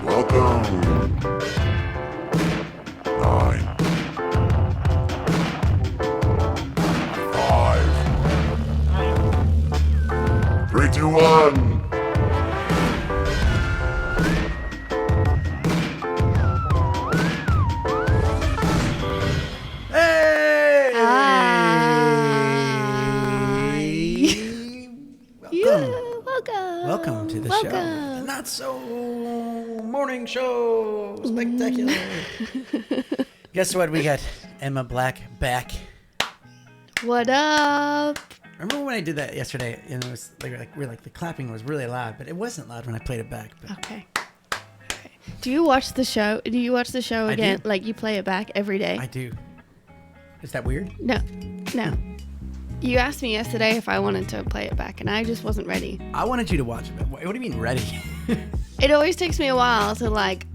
Welcome. 9, 5, 3, 2, 1. Welcome to the show. The Not So Morning Show Spectacular. Guess what? We got Emma Black back. What up? Remember when I did that yesterday? And it was like the clapping was really loud, but it wasn't loud when I played it back. But Okay. Do you watch the show? Do you watch the show I again? do. Like you play it back every day? I do. Is that weird? No. You asked me yesterday if I wanted to play it back, and I just wasn't ready. I wanted you to watch it. But what do you mean ready? It always takes me a while to like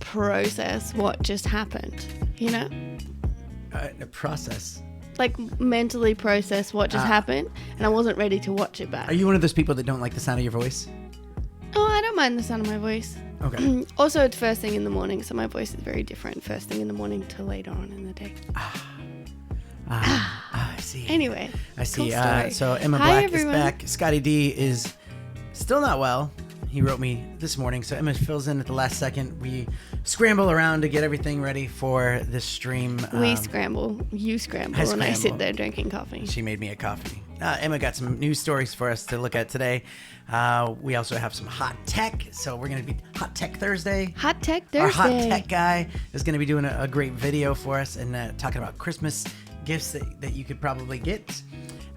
process what just happened. You know, The process. like mentally process what just happened, and I wasn't ready to watch it back. Are you one of those people that don't like the sound of your voice? Oh, I don't mind the sound of my voice. Okay. Also, it's first thing in the morning, so my voice is very different first thing in the morning to later on in the day. I see. Anyway, I see. cool story. So Emma Hi, Black everyone. is back. Scotty D is still not well. He wrote me this morning. So Emma fills in at the last second. We scramble around to get everything ready for this stream. We scramble. You scramble. And I sit there drinking coffee. She made me a coffee. Emma got some news stories for us to look at today. We also have some hot tech. So we're going to be Hot Tech Thursday. Hot Tech Thursday. Our hot tech guy is going to be doing a great video for us and talking about Christmas gifts that you could probably get.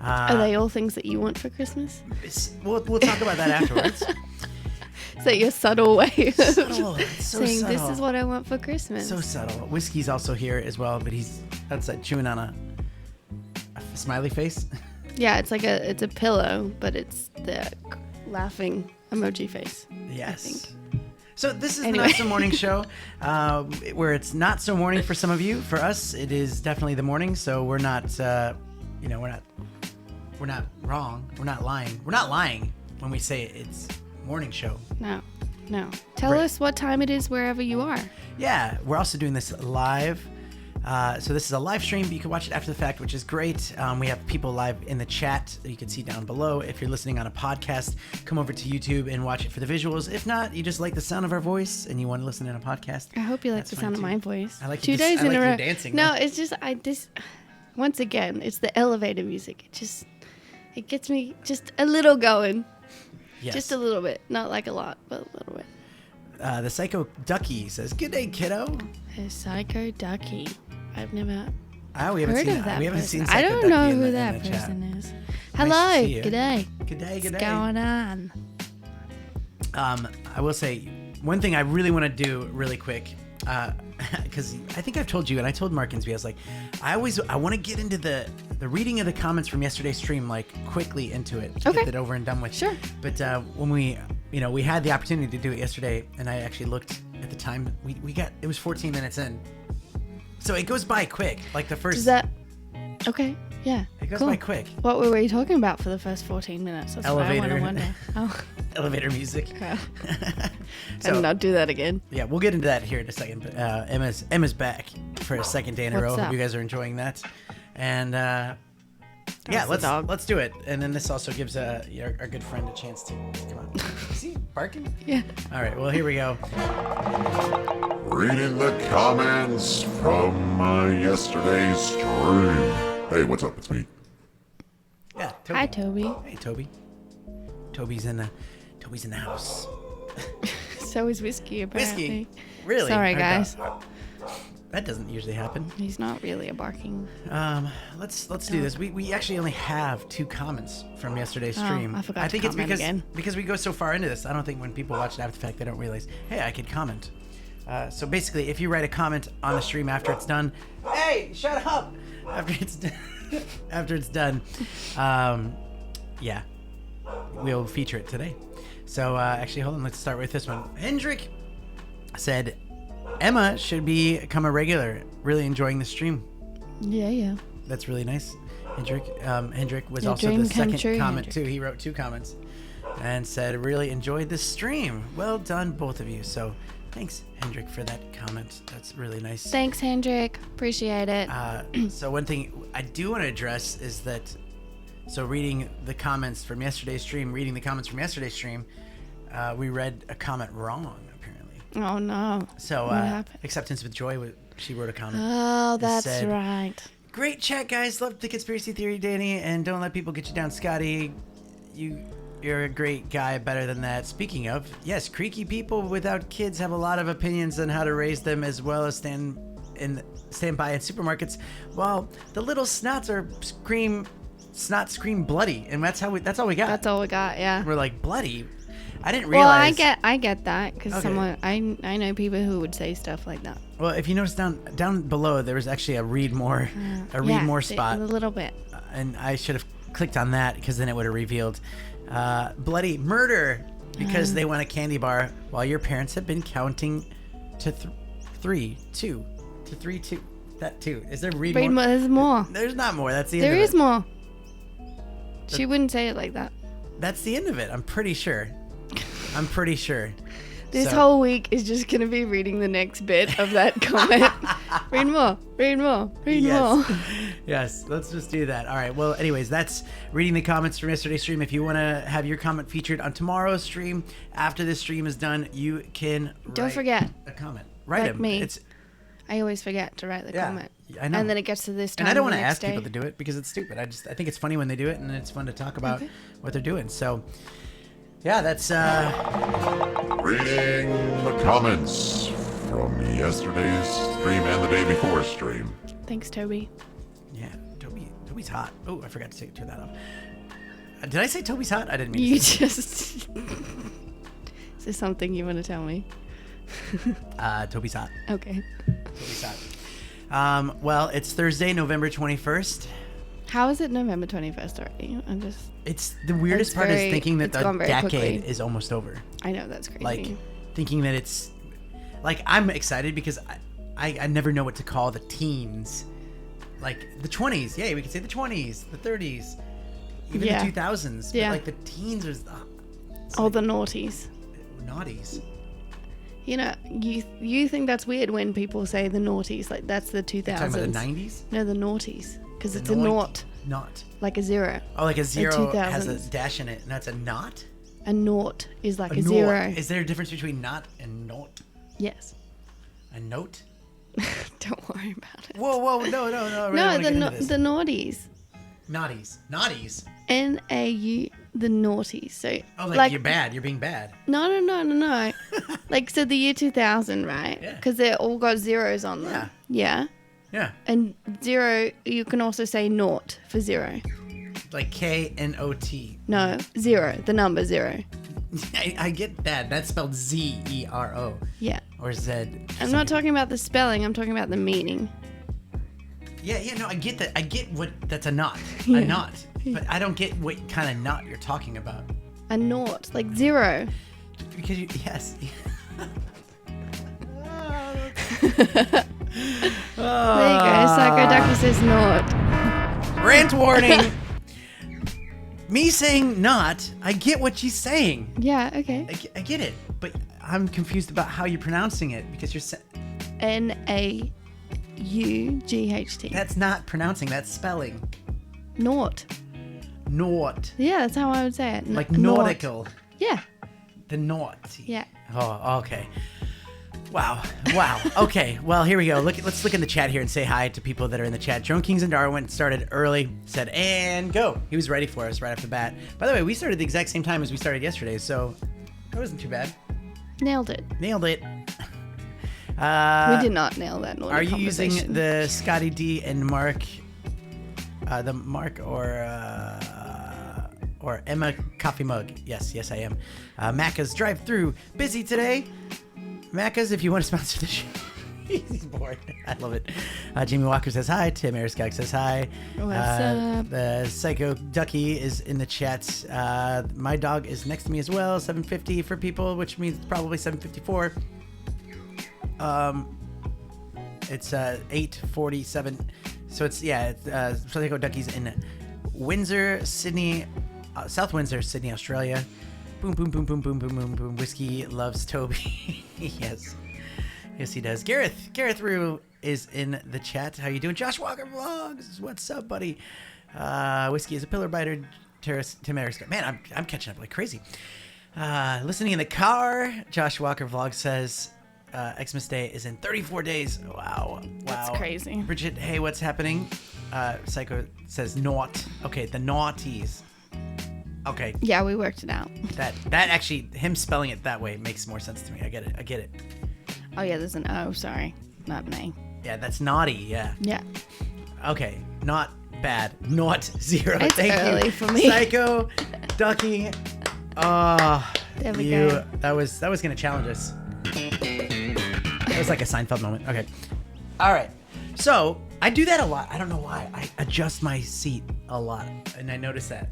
Are they all things that you want for Christmas? We'll talk about that afterwards. Is that your subtle way of Subtle. It's so saying subtle. this is what I want for Christmas? So subtle. Whiskey's also here as well, but he's outside chewing on a smiley face. Yeah, it's like it's a pillow, but it's the laughing emoji face. Yes. I think. So this is Anyway. the Not So Morning Show, where it's not so morning for some of you. For us, it is definitely the morning. So we're not, we're not wrong. We're not lying. We're not lying when we say it's morning show. No. Tell Right. us what time it is wherever you are. Yeah, we're also doing this live. So this is a live stream, but you can watch it after the fact, which is great. We have people live in the chat that you can see down below. If you're listening on a podcast, come over to YouTube and watch it for the visuals. If not, you just like the sound of our voice and you want to listen in a podcast. I hope you like That's the fine sound of too. my voice. I like 2 you days I in like a you row. dancing, No, though. it's just once again, it's the elevator music. It gets me just a little going. Yes. Just a little bit. Not like a lot, but a little bit. The Psycho Ducky says, "Good day, kiddo." A Psycho Ducky. I've never We haven't heard seen of that We haven't person. seen Psycho I don't Ducky know in who the that chat. person is. Hello. to see you. G'day. Good day. Good What's day. going on? I will say one thing I really want to do really quick, because I think I've told you, and I told Markinsby, I was like, I want to get into the reading of the comments from yesterday's stream, like quickly into it, to Okay. get that over and done with. Sure. But when we had the opportunity to do it yesterday, and I actually looked at the time, it was 14 minutes in, so it goes by quick. Like the first. Does that? Okay. Yeah. It goes cool. by quick. What were we talking about for the first 14 minutes? That's Elevator. what I want to wonder. Oh, Elevator music. crap. So- And not do that again. Yeah, we'll get into that here in a second. But Emma's back for a second day in a row. What's Hope up? you guys are enjoying that. And yeah, the dog. let's do it. And then this also gives our good friend a chance to come on. Is he barking? Yeah. All right. Well, here we go. Reading the comments from yesterday's stream. Hey, what's up? It's me. Yeah. Toby. Hi, Toby. Hey, Toby. Toby's in the house. So is Whiskey, apparently. Whiskey. Really? Sorry, guys. That doesn't usually happen. He's not really a barking. Let's do this. We actually only have 2 comments from yesterday's stream. I forgot to think it's comment because we go so far into this. I don't think when people watch it after the fact, they don't realize, hey, I could comment. So basically, if you write a comment on the stream after it's done, hey, shut up! After it's done, yeah, we'll feature it today. So actually, hold on. Let's start with this one. Hendrik said, Emma should become a regular. Really enjoying the stream. Yeah. That's really nice. Hendrik was Your also dream the come second true, comment Hendrik. too. He wrote 2 comments and said, really enjoyed the stream. Well done, both of you. So thanks, Hendrik, for that comment. That's really nice. Thanks, Hendrik. Appreciate it. So one thing I do want to address is that, so reading the comments from yesterday's stream, we read a comment wrong, apparently. Oh, no. So What happened? Acceptance with Joy, she wrote a comment. Oh, that that's said, right. Great chat, guys. Love the conspiracy theory, Danny. And don't let people get you down, Scotty. You're a great guy. Better than that. Speaking of, yes, creaky people without kids have a lot of opinions on how to raise them, as well as stand by in supermarkets, while the little snots scream bloody, and that's all we got. That's all we got, yeah. We're like, bloody. I didn't Well, realize. I get that because Okay. I know people who would say stuff like that. Well, if you notice down below, there was actually a read more spot, A little bit. and I should have clicked on that because then it would have revealed bloody murder because they want a candy bar while your parents have been counting to 3, 2 to 3, 2. That 2. Is there read more? There's more. There's not more. That's the end There of it. is more. She wouldn't say it like that. That's the end of it. I'm pretty sure. This So- whole week is just going to be reading the next bit of that comment. Read more. Yes. Yes, let's just do that. All right. Well, anyways, that's reading the comments from yesterday's stream. If you want to have your comment featured on tomorrow's stream, after this stream is done, you can Don't write forget. a comment. Write Like them. me. It's I always forget to write the Yeah, comment. I know. And then it gets to this time. and I don't want the to next ask day. people to do it because it's stupid. I think it's funny when they do it, and it's fun to talk about Okay. what they're doing. So, yeah, that's Reading the comments from yesterday's stream and the day before stream. Thanks, Toby. yeah. Toby's hot. Oh, I forgot to turn that off. Did I say Toby's hot? I didn't mean You to say just. Is there something you want to tell me? Toby's hot. Okay. Toby's hot. Well, it's Thursday, November 21st. How is it November 21st already? I'm just. It's the weirdest It's part very- is thinking that it's the gone very decade quickly. is almost over. I know that's crazy. Like thinking that it's like I'm excited because I never know what to call the teens. Like the 20s, yeah, we could say the 20s, the 30s, even Yeah. the 2000s. Yeah. But like the teens are it's all like the naughties. naughties. You know, you think that's weird when people say the naughties, like that's the 2000s. Talking about the 90s? No, the naughties, because it's a Naught- naught, Not. like a zero. Oh, like a zero has a 2000s. dash in it, and that's a naught? A naught is like a naught. zero. Is there a difference between not and naught? Yes. A note? Don't worry about it. Whoa, no. I really No, wanna get into this. the naughties. Naughties. NAU, the naughties. So Oh, like you're bad. You're being bad. No. Like, so the year 2000, right? Yeah. Because they all got zeros on them. Yeah. Yeah. And zero, you can also say naught for zero. Like KNOT. No, zero, the number zero. I get that. That's spelled ZERO Yeah. or Z. I'm not talking about the spelling, I'm talking about the meaning. Yeah, no, I get that. I get what that's a knot. Yeah. A knot. But I don't get what kind of knot you're talking about. A naught, like zero. Because yes. There you go, Psycho Doctor says naught. Rant warning. Me saying not, I get what she's saying. Yeah, okay. I get it. But I'm confused about how you're pronouncing it because you're NAUGHT. that's not pronouncing, that's spelling. Naught. Naught. Yeah, that's how I would say it. Like Naught. nautical. Yeah. The naught. Yeah. Oh, okay. Wow. Okay. Well, here we go. Let's look in the chat here and say hi to people that are in the chat. Drone Kings and Darwin started early, said, and go. He was ready for us right off the bat. By the way, we started the exact same time as we started yesterday, so that wasn't too bad. Nailed it. Nailed it. We did not nail that naughty Are you using conversation. the Scotty D and Mark, the Mark or Emma coffee mug? Yes, I am. Macca's drive-through busy today. Macca's, if you want to sponsor the show. He's bored. I love it. Jamie Walker says hi. Tim Ariskog says hi. What's up? The Psycho Ducky is in the chat. My dog is next to me as well. 750 for people, which means probably 754. It's 8:47 So it's Psycho Duckies in Windsor, Sydney, South Windsor, Sydney, Australia. Boom, boom, boom, boom, boom, boom, boom, boom. Whiskey loves Toby. Yes, he does. Gareth Rue is in the chat. How you doing? Josh Walker Vlogs. What's up, buddy? Whiskey is a pillar biter. Tim Harris. Man, I'm catching up like crazy. Listening in the car. Josh Walker Vlog says Xmas Day is in 34 days. Wow. That's crazy. Bridget, hey, what's happening? Psycho says naught. Okay, the naughties. Okay. Yeah, we worked it out. That actually, him spelling it that way makes more sense to me. I get it. Oh yeah, there's an O. Sorry, not an A. Yeah, that's naughty. Yeah. Yeah. Okay, not bad. Naught 0. It's Thank early you, for me. Psycho Ducky. There we go. That was gonna challenge us. That was like a Seinfeld moment. Okay. All right. So I do that a lot. I don't know why. I adjust my seat a lot, and I notice that.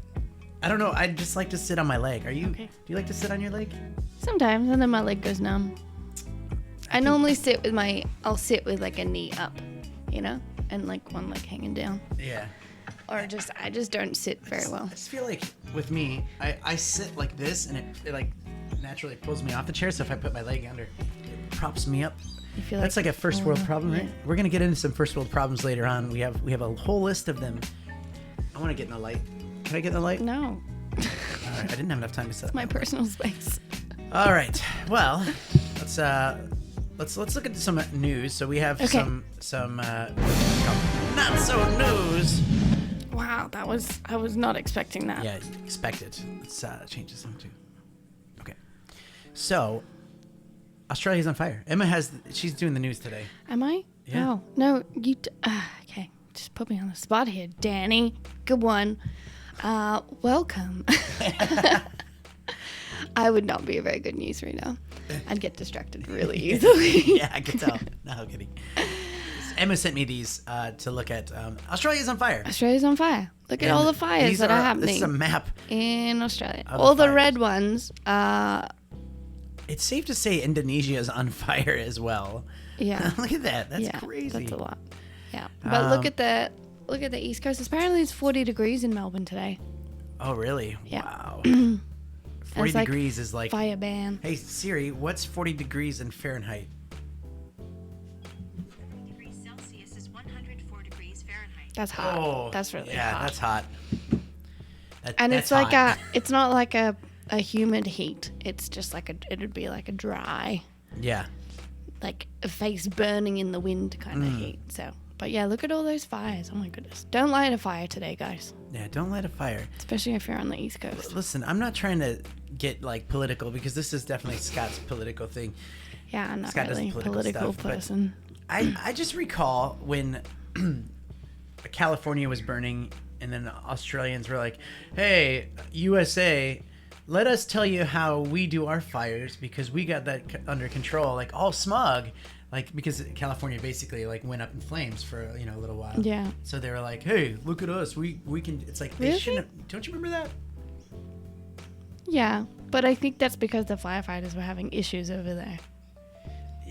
I don't know. I just like to sit on my leg. Okay. Do you like to sit on your leg? Sometimes, and then my leg goes numb. I normally sit with I'll sit with like a knee up, and like one leg hanging down. Yeah. Or I just don't sit very well. I just feel like with me, I sit like this, and it like naturally pulls me off the chair. So if I put my leg under, it props me up. You feel That's like a first world problem, right? yeah. We're gonna get into some first world problems later on. We have a whole list of them. I want to get in the light. Can I get in the light? No, All right. I didn't have enough time to set up my personal space. All right. Well, let's look at some news. So we have Okay. some not so news. Wow, I was not expecting that. Yeah, expect it. Let's change this one too. Okay. So Australia's on fire. Emma she's doing the news today. Am I? Yeah. Oh, no, okay. Just put me on the spot here, Danny. Good one. Welcome. I would not be a very good newsreader. I'd get distracted really easily. Yeah, I can tell. No, I'm kidding. Emma sent me these to look at. Australia's on fire. Australia's on fire. Look at all the fires that are happening This is a map. in Australia. of All the fires. red ones. It's safe to say Indonesia is on fire as well. Yeah. Look at that. That's yeah, crazy. That's a lot. Yeah. But look at the East Coast. Apparently it's 40 degrees in Melbourne today. Oh, really? Yeah. Wow. 40 It's like degrees is like. Fire ban. Hey Siri, what's 40 degrees in Fahrenheit? Degrees Celsius is 104 degrees Fahrenheit. That's hot. Oh, That's really yeah, hot. that's hot. And That's it's like hot. it's not like a humid heat. It's just like it'd be like a dry, Yeah. like a face burning in the wind kind of heat. So, but yeah, look at all those fires. Oh my goodness. Don't light a fire today, guys. Yeah, don't light a fire. Especially if you're on the East Coast. Listen, I'm not trying to get like political because this is definitely Scott's political thing. Yeah, I'm not Scott does really a political political stuff, but- person. I just recall when California was burning and then the Australians were like, hey, USA, let us tell you how we do our fires because we got that under control, like all smog, like because California basically like went up in flames for a little while. Yeah. So they were like, hey, look at us, we can. It's like they Really? shouldn't have, don't you remember that? Yeah, but I think that's because the firefighters were having issues over there.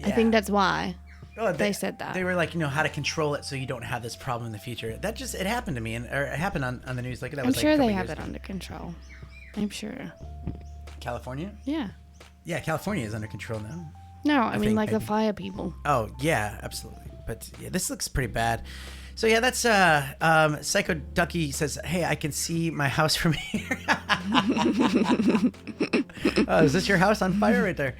I Yeah. think that's why. Oh, they said that. They were like, how to control it so you don't have this problem in the future. It happened to me, or it happened on the news. Like that I'm was sure like a they couple have years it ago. under control. I'm sure. California? Yeah. Yeah, California is under control now. No, I mean think like the maybe. fire people. Oh yeah, absolutely. But yeah, this looks pretty bad. So yeah, that's Psycho Ducky says, "Hey, I can see my house from here." Oh, is this your house on fire right there?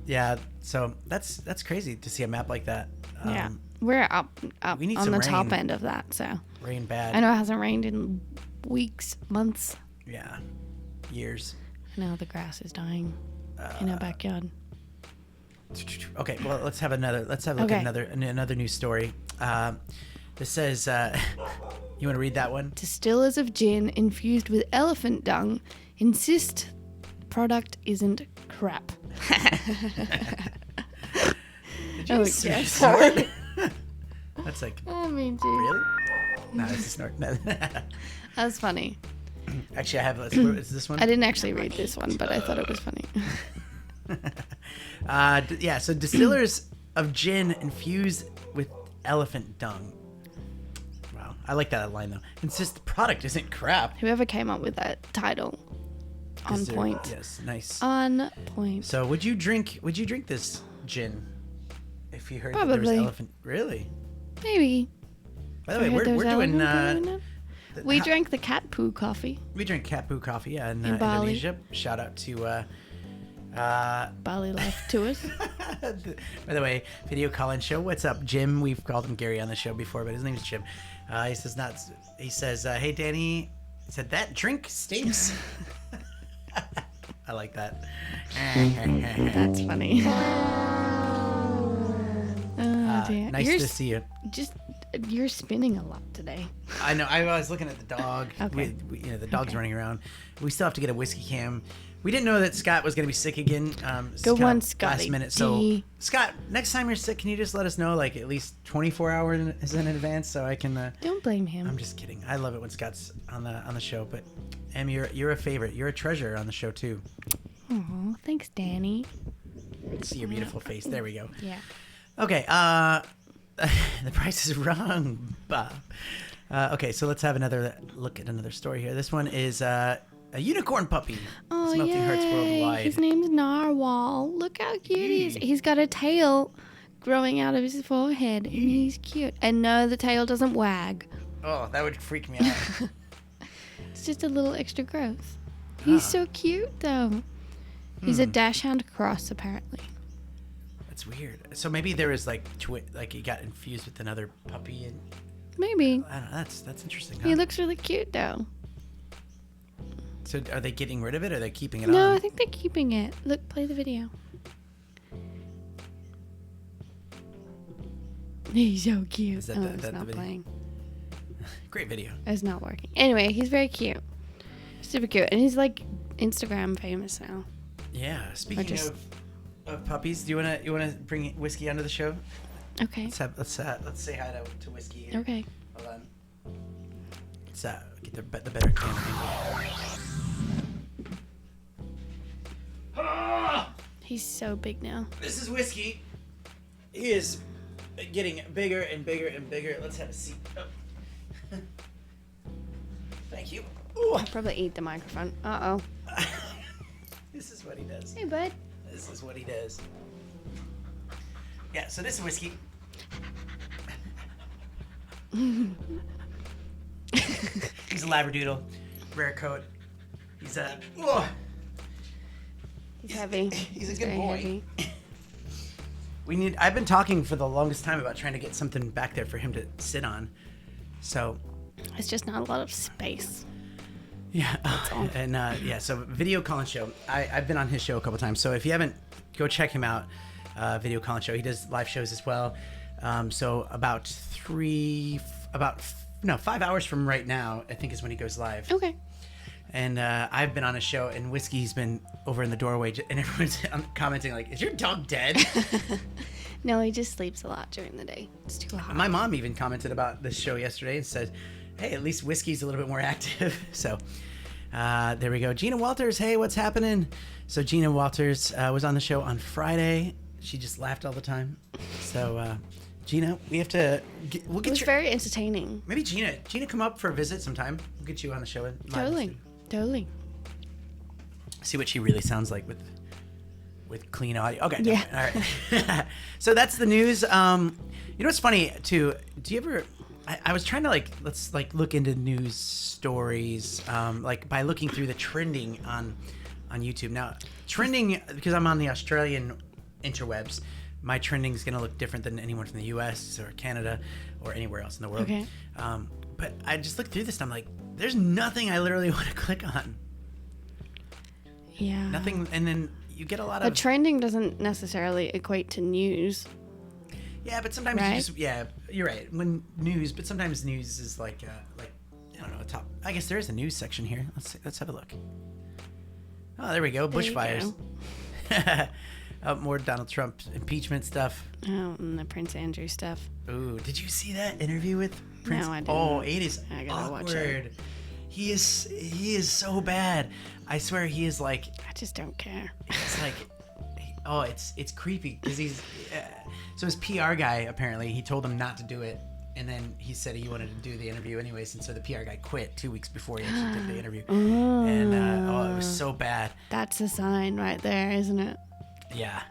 Yeah. So that's crazy to see a map like that. Yeah. We're up we need on some the top rain. end of that, so Rain bad. I know it hasn't rained in weeks, months. Yeah. Years. I know the grass is dying in our backyard. Okay, well, let's have a look Okay. at another news story. This says, you want to read that one? Distillers of gin infused with elephant dung insist product isn't crap. Did you Oh, snort? yes. That's like, I mean, dude. really? No, it's a snort. No. That was funny. Actually, I have. Is this one? I didn't actually read this one, but I thought it was funny. Yeah. So distillers of gin infused with elephant dung. I like that line though. It's just the product isn't crap. Whoever came up with that title, on point. Yes, nice. On point. So would you drink this gin if you heard that there was Probably. elephant? Really? Maybe. By the way, I heard we're there was doing. elephant going on. We how- drank the cat poo coffee. We drink cat poo coffee, yeah, in In Bali. Indonesia. Shout out to. Bali Life Tours. By the way, video call-in show. What's up, Jim? We've called him Gary on the show before, but his name's Jim. He says not. He says, "Hey, Danny." He said that drink stinks. I like that. That's funny. Oh, dear. Nice You're to see you. You're spinning a lot today. I know. I was looking at the dog. Okay. The dog's running around. We still have to get a whiskey cam. We didn't know that Scott was going to be sick again. Go kinda on, last Scotty minute. So, D. Scott, next time you're sick, can you just let us know, like at least 24 hours in advance, so I can. Don't blame him. I'm just kidding. I love it when Scott's on the show, but Em, you're a favorite. You're a treasure on the show too. Aw, thanks, Danny. See your beautiful face. There we go. Yeah. Okay. The price is wrong, Bob. Okay, so let's have another look at another story here. This one is a unicorn puppy. Oh, Smelting Hearts yay. Worldwide. His name's Narwhal. Look how cute he is. He's got a tail growing out of his forehead, and he's cute. And no, the tail doesn't wag. Oh, that would freak me out. It's just a little extra gross. He's so cute, though. He's a dachshund cross, apparently. That's weird. So maybe there was like he got infused with another puppy, and Maybe. I don't know. That's interesting. Huh? He looks really cute, though. So are they getting rid of it, or are they keeping it No, on? I think they're keeping it. Look, play the video. He's so cute. Is that Oh, the- it's that the not video? playing. Great video. It's not working. Anyway, he's very cute. Super cute. And he's like Instagram famous now. Yeah. Speaking just- of puppies, do you wanna bring Whiskey onto the show? Okay. Let's say hi to Whiskey here. Okay. Hold on. Let's get the better camera angle. He's so big now. This is Whiskey. He is getting bigger and bigger and bigger. Let's have a seat. Oh. Thank you. Ooh. I'll probably eat the microphone. Uh-oh. This is what he does. Hey, bud. This is what he does. Yeah, so this is Whiskey. He's a Labradoodle, rare coat. He's a. Oh, He's heavy. He's a good very boy. heavy. I've been talking for the longest time about trying to get something back there for him to sit on. So, It's just not a lot of space. yeah. And yeah, so video call-in show. I've been on his show a couple times. So if you haven't, go check him out. Video call-in show. He does live shows as well. So about 5 hours from right now, I think is when he goes live. Okay. And I've been on a show, and Whiskey's been over in the doorway, and everyone's commenting like, "Is your dog dead?" No, he just sleeps a lot during the day. It's too hot. My mom even commented about this show yesterday and said, "Hey, at least Whiskey's a little bit more active." So there we go. Gina Walters, hey, what's happening? So Gina Walters was on the show on Friday. She just laughed all the time. So Gina, we have to we'll It get was you. very entertaining. Maybe Gina come up for a visit sometime. We'll get you on the show. And Totally. see what she really sounds like with clean audio. Okay. Yeah. All right. So that's the news. You know what's funny too? Do you ever? I was trying to let's look into news stories by looking through the trending on YouTube. Now trending, because I'm on the Australian interwebs, my trending is going to look different than anyone from the US or Canada or anywhere else in the world. Okay. But I just looked through this and I'm like, there's nothing I literally want to click on. Yeah. Nothing. And then you get a lot But of trending doesn't necessarily equate to news. yeah, but sometimes Right? you just you're right. When news, but sometimes news is like I don't know, a top. I guess there is a news section here. Let's have a look. Oh, there we go. There you Bushfires. More Donald Trump impeachment stuff. Oh, and the Prince Andrew stuff. Ooh, did you see that interview with Prince? I didn't. Oh, it is I gotta awkward. watch it. He is so bad. I swear he is like. I just don't care. It's like, it's creepy because he's. So his PR guy apparently he told him not to do it, and then he said he wanted to do the interview anyways, and so the PR guy quit 2 weeks before he actually did the interview. And it was so bad. That's a sign right there, isn't it? Yeah.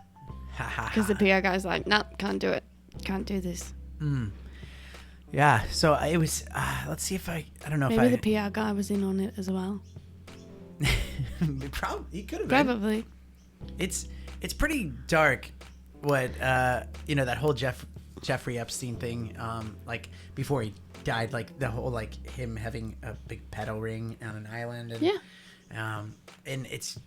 Because the PR guy's like, nope, can't do it. Can't do this. Yeah, so it was, let's see if I don't know Maybe if the PR guy was in on it as well. Probably, he could have been. Probably. It's pretty dark what, that whole Jeffrey Epstein thing, like before he died, like the whole, like him having a big pedo ring on an island. And, and it's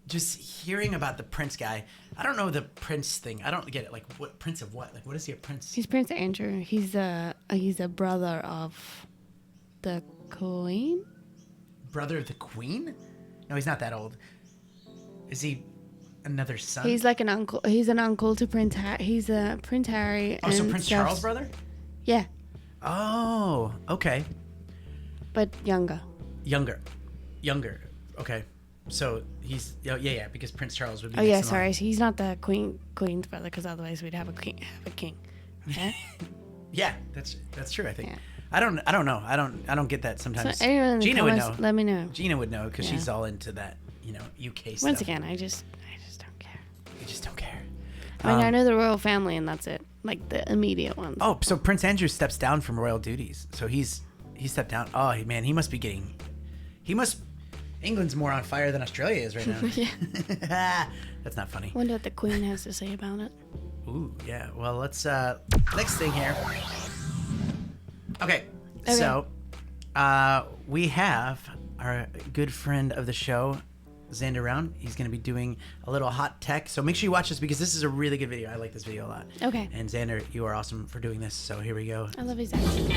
just hearing about the Prince guy. I don't know the Prince thing. I don't get it. Like, what Prince of what? Like, what is he a Prince? He's Prince Andrew. He's a brother of the Queen. Brother of the Queen? No, he's not that old. Is he another son? He's like an uncle. He's an uncle to Prince Harry. He's a Prince Harry. Oh, so Prince Charles' brother? Yeah. Oh, okay. But younger. Younger. Okay. So he's yeah, because Prince Charles would be. Oh yeah, next in line. sorry. He's not the Queen's brother, because otherwise we'd have a king. Okay? Yeah, that's true. I think. Yeah. I don't know. I don't get that sometimes. So anyone in the Gina would know. comments, let me know. Gina would know because Yeah. she's all into that, UK stuff. Once again, I just don't care. You just don't care. I mean, I know the royal family, and that's it. Like the immediate ones. Oh, so Prince Andrew steps down from royal duties. So he stepped down. Oh man, he must. England's more on fire than Australia is right now. Yeah. That's not funny. Wonder what the Queen has to say about it. Ooh, yeah. Well, let's next thing here. Okay. So we have our good friend of the show, Xander Round. He's going to be doing a little hot tech. So make sure you watch this because this is a really good video. I like this video a lot. Okay. And Xander, you are awesome for doing this. So here we go. I love his accent.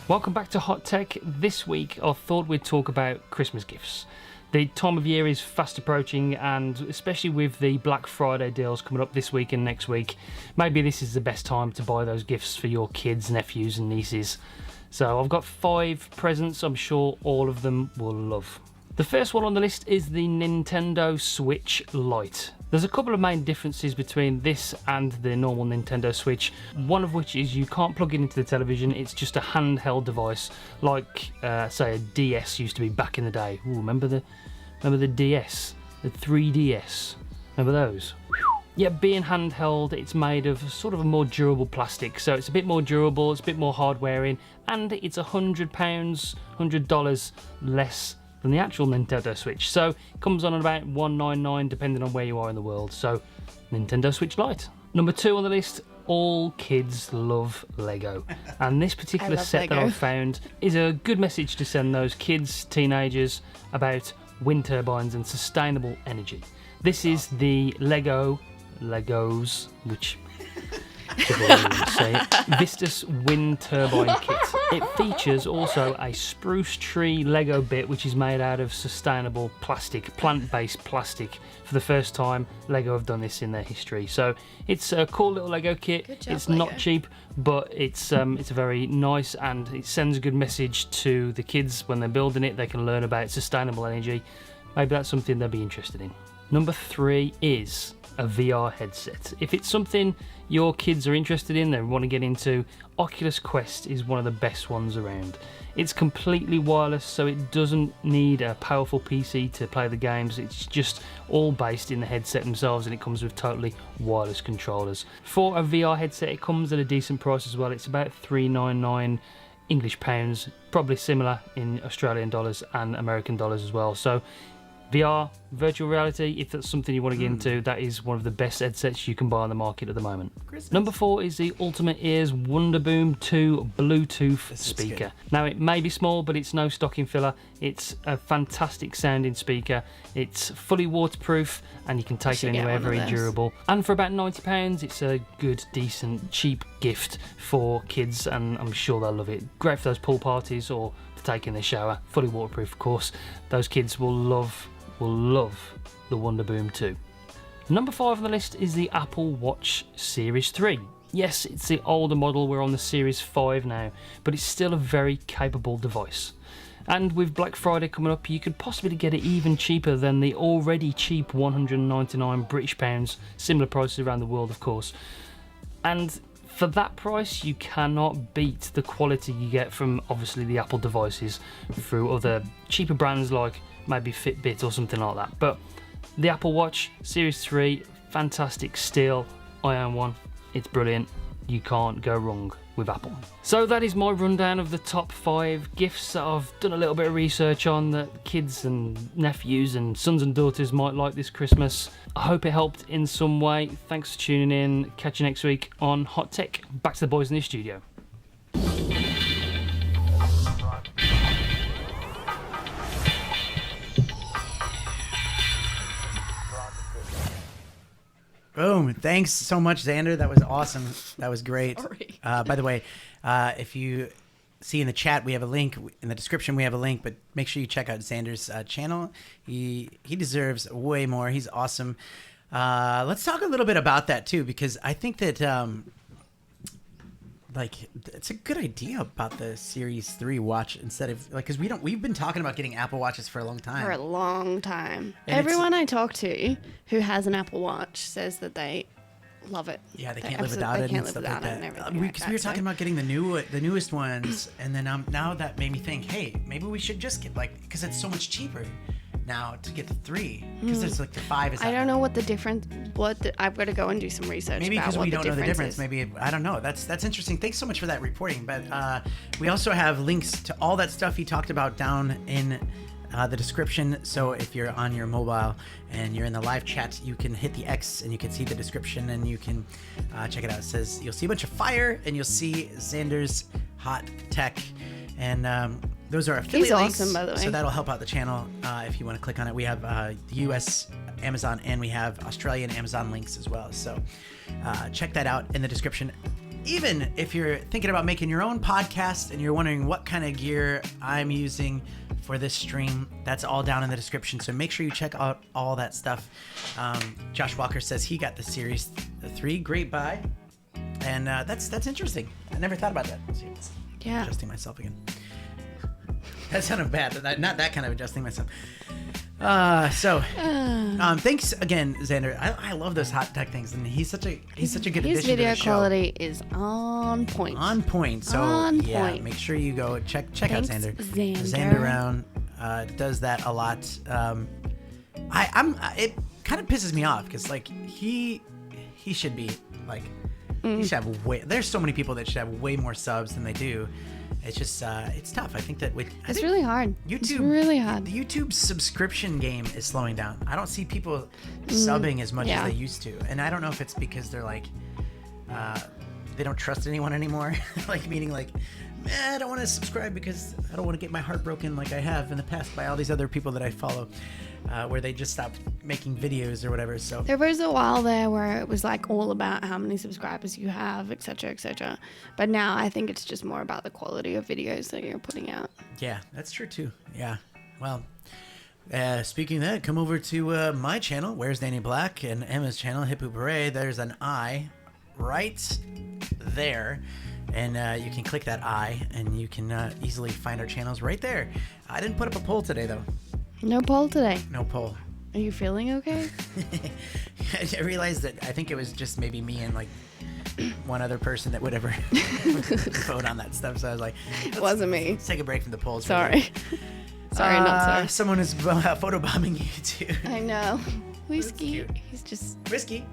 Welcome back to Hot Tech. This week I thought we'd talk about Christmas gifts. The time of year is fast approaching, and especially with the Black Friday deals coming up this week and next week, maybe this is the best time to buy those gifts for your kids, nephews and nieces. So I've got 5 presents I'm sure all of them will love. The first one on the list is the Nintendo Switch Lite. There's a couple of main differences between this and the normal Nintendo Switch, one of which is you can't plug it into the television. It's just a handheld device, like say a DS used to be back in the day. Ooh, remember the DS, the 3DS, remember those? Yeah, being handheld, it's made of sort of a more durable plastic, so it's a bit more durable, it's a bit more hard wearing, and it's £100, $100 less than the actual Nintendo Switch. So it comes on at about $199 depending on where you are in the world. So Nintendo Switch Lite. Number 2 on the list, all kids love Lego. And this particular set Lego. that I've found is a good message to send those kids, teenagers, about wind turbines and sustainable energy. This is the Legos, which say it, Vistus wind turbine kit. It features also a spruce tree Lego bit which is made out of sustainable plastic, plant-based plastic. For the first time, Lego have done this in their history. So it's a cool little Lego kit. Good job, It's not Lego. cheap, but it's very nice, and it sends a good message to the kids when they're building it. They can learn about sustainable energy. Maybe that's something they'll be interested in. Number 3 is a VR headset. If it's something your kids are interested in, they want to get into, Oculus Quest is one of the best ones around. It's completely wireless, so it doesn't need a powerful PC to play the games. It's just all based in the headset themselves, and it comes with totally wireless controllers. For a VR headset, it comes at a decent price as well. It's about $399 English pounds, probably similar in Australian dollars and American dollars as well. So VR, virtual reality, if that's something you want to get into, that is one of the best headsets you can buy on the market at the moment. Christmas. Number 4 is the Ultimate Ears Wonderboom 2 Bluetooth speaker. Now, it may be small, but it's no stocking filler. It's a fantastic sounding speaker. It's fully waterproof, and you can take it should get anywhere, one of very those. durable. And for about £90, it's a good, decent, cheap gift for kids, and I'm sure they'll love it. Great for those pool parties or to take in their shower. Fully waterproof, of course. Those kids will love the Wonderboom 2. Number 5 on the list is the Apple Watch Series 3. Yes, it's the older model, we're on the Series 5 now, but it's still a very capable device. And with Black Friday coming up, you could possibly get it even cheaper than the already cheap 199 British pounds, similar prices around the world, of course. And for that price, you cannot beat the quality you get from, obviously, the Apple devices through other cheaper brands like maybe Fitbit or something like that. But the Apple Watch Series 3, fantastic still. I own one. It's brilliant. You can't go wrong with Apple. So that is my rundown of the top 5 gifts that I've done a little bit of research on that kids and nephews and sons and daughters might like this Christmas. I hope it helped in some way. Thanks for tuning in. Catch you next week on Hot Tech. Back to the boys in the studio. Boom. Thanks so much, Xander. That was awesome. That was great. Sorry. By the way, if you see in the chat, we have a link. In the description, we have a link, but make sure you check out Xander's channel. He deserves way more. He's awesome. Let's talk a little bit about that, too, because I think that it's a good idea about the Series 3 watch instead of because we've been talking about getting Apple Watches for a long time. For a long time. And Everyone I talk to who has an Apple Watch says that they love it. Yeah, they can't live without it and stuff like that. Because we were talking about getting the newest ones, and then now that made me think, hey, maybe we should just get because it's so much cheaper now to get the 3 because it's like the 5 is. I don't know what the difference. I've got to go and do some research. Maybe because we don't know the difference. Is. Maybe I don't know. That's interesting. Thanks so much for that reporting. But we also have links to all that stuff he talked about down in the description. So if you're on your mobile and you're in the live chat, you can hit the X and you can see the description and you can check it out. It says you'll see a bunch of fire and you'll see ZANDER'S Hot Tech and. Those are affiliate links, awesome, by the way. So that'll help out the channel if you want to click on it. We have the US Amazon and we have Australian Amazon links as well. So check that out in the description. Even if you're thinking about making your own podcast and you're wondering what kind of gear I'm using for this stream, that's all down in the description. So make sure you check out all that stuff. Josh Walker says he got the Series 3. Great buy. And that's interesting. I never thought about that. Yeah. Adjusting myself again. That sounded bad. Not that kind of adjusting myself. Thanks again, Xander. I love those hot tech things, and he's such a good addition to the show. His video quality is on point. On point. So point. Make sure you go check out Xander. Xander Brown does that a lot. It kind of pisses me off because he should be he should have way. There's so many people that should have way more subs than they do. It's just it's tough. I think that it's really hard. YouTube, it's really hard. The YouTube subscription game is slowing down. I don't see people subbing as much as they used to, and I don't know if it's because they're they don't trust anyone anymore. Meaning I don't want to subscribe because I don't want to get my heart broken like I have in the past by all these other people that I follow, where they just stopped making videos or whatever. So there was a while there where it was all about how many subscribers you have, etc., etc. But now I think it's just more about the quality of videos that you're putting out. Yeah, that's true too. Yeah. Well, speaking of that, come over to my channel, Where's Danny Black, and Emma's channel, Hip Hoop Hooray. There's an eye right there. And you can click that eye, and you can easily find our channels right there. I didn't put up a poll today, though. No poll today. No poll. Are you feeling okay? I realized that I think it was just maybe me and one other person that would ever vote on that stuff. So I was like, it wasn't me. Let's take a break from the polls. Sorry. Sorry, not sorry. Someone is photobombing you too. I know. Whiskey. He's just Whiskey.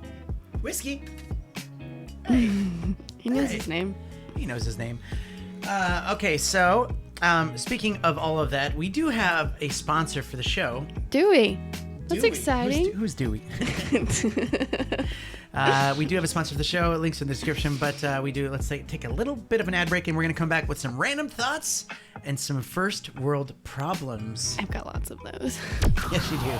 Hey. He knows his name. He knows his name. Okay, so speaking of all of that, we do have a sponsor for the show. Do we? That's exciting. Who's Dewey? We do have a sponsor for the show. Links in the description. But let's take a little bit of an ad break, and we're going to come back with some random thoughts and some first world problems. I've got lots of those. Yes, you do.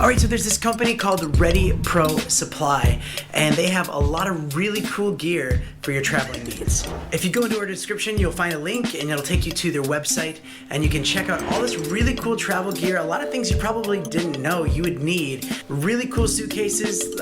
All right, so there's this company called Ready Pro Supply, and they have a lot of really cool gear for your traveling needs. If you go into our description, you'll find a link, and it'll take you to their website, and you can check out all this really cool travel gear, a lot of things you probably didn't know you would need. Really cool suitcases,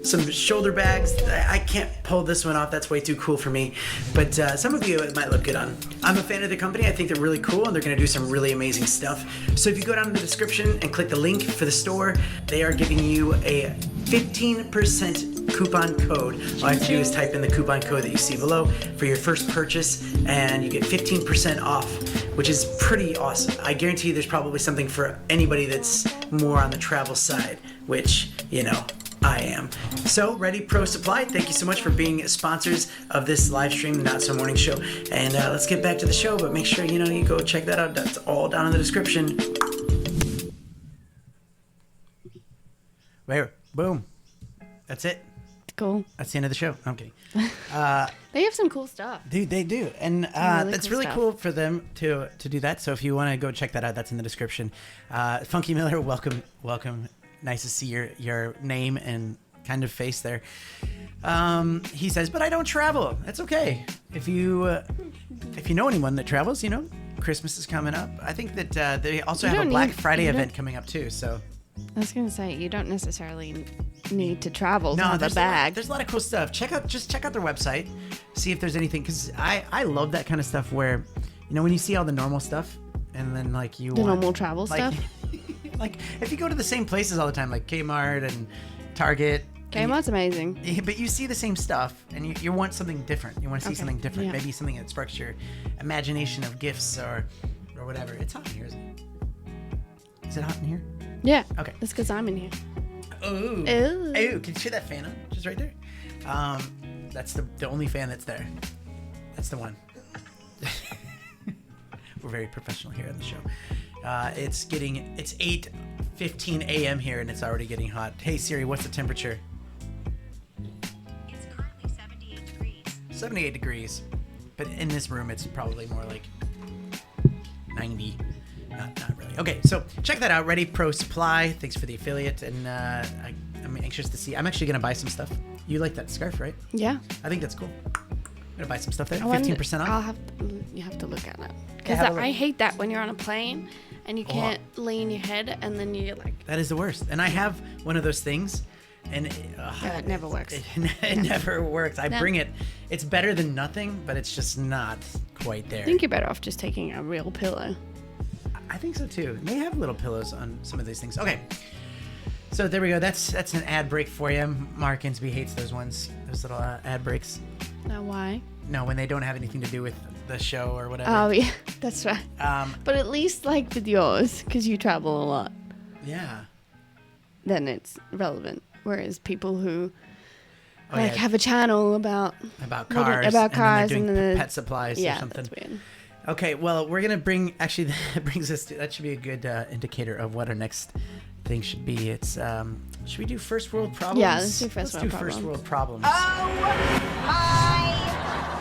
some shoulder bags. I can't pull this one off. That's way too cool for me. But some of you it might look good on. I'm a fan of the company. I think they're really cool and they're going to do some really amazing stuff. So if you go down in the description and click the link for the store, they are giving you a 15% coupon code. All you have to do is type in the coupon code that you see below for your first purchase and you get 15% off, which is pretty awesome. I guarantee you there's probably something for anybody that's more on the travel side, which, you know, I am. So, Ready Pro Supply, thank you so much for being sponsors of this live stream, the Not So Morning Show. And let's get back to the show, but make sure, you go check that out. That's all down in the description. There, boom. That's it. Cool. That's the end of the show. I'm kidding. They have some cool stuff. Dude, they do. And that's really cool for them to do that. So if you want to go check that out, that's in the description. Funky Miller, welcome. Nice to see your name and kind of face there. He says, but I don't travel. That's okay. If you know anyone that travels, Christmas is coming up. I think that they also have a Black Friday event coming up too. So I was going to say, you don't necessarily need to travel to have a bag. There's a lot of cool stuff. Check out their website. See if there's anything. Because I love that kind of stuff where, when you see all the normal stuff and then like normal travel stuff. Like if you go to the same places all the time, like Kmart and Target. Kmart's amazing. But you see the same stuff and you want something different. You want to see something different. Yeah. Maybe something that sparks your imagination of gifts or whatever. It's hot in here, isn't it? Is it hot in here? Yeah. Okay. That's because I'm in here. Ooh. Can you see that fan on? Just right there. That's the only fan that's there. That's the one. We're very professional here on the show. It's 8:15 a.m. here and it's already getting hot. Hey Siri, what's the temperature? It's currently 78 degrees. 78 degrees. But in this room, it's probably more like 90. Not really. Okay, so check that out. Ready Pro Supply. Thanks for the affiliate. And I'm anxious to see. I'm actually going to buy some stuff. You like that scarf, right? Yeah. I think that's cool. I'm going to buy some stuff there. 15% off. You have to look at it. Because I hate that when you're on a plane and you can't lean your head and then you're like... That is the worst. And I have one of those things. And it never works. It never works. I bring it. It's better than nothing, but it's just not quite there. I think you're better off just taking a real pillow. I think so too. They have little pillows on some of these things. Okay. So there we go. That's an ad break for you. Mark Insby hates those ones. Those little ad breaks. Now why? No, when they don't have anything to do with the show or whatever. Oh, yeah. That's right. But at least like with yours, because you travel a lot. Yeah. Then it's relevant. Whereas people who have a channel about cars, and then they're doing pet supplies or something. That's weird. Okay, well, we're gonna bring. Actually, that brings us to. That should be a good indicator of what our next thing should be. It's. Should we do first world problems? Yeah, let's do first world problems. Oh my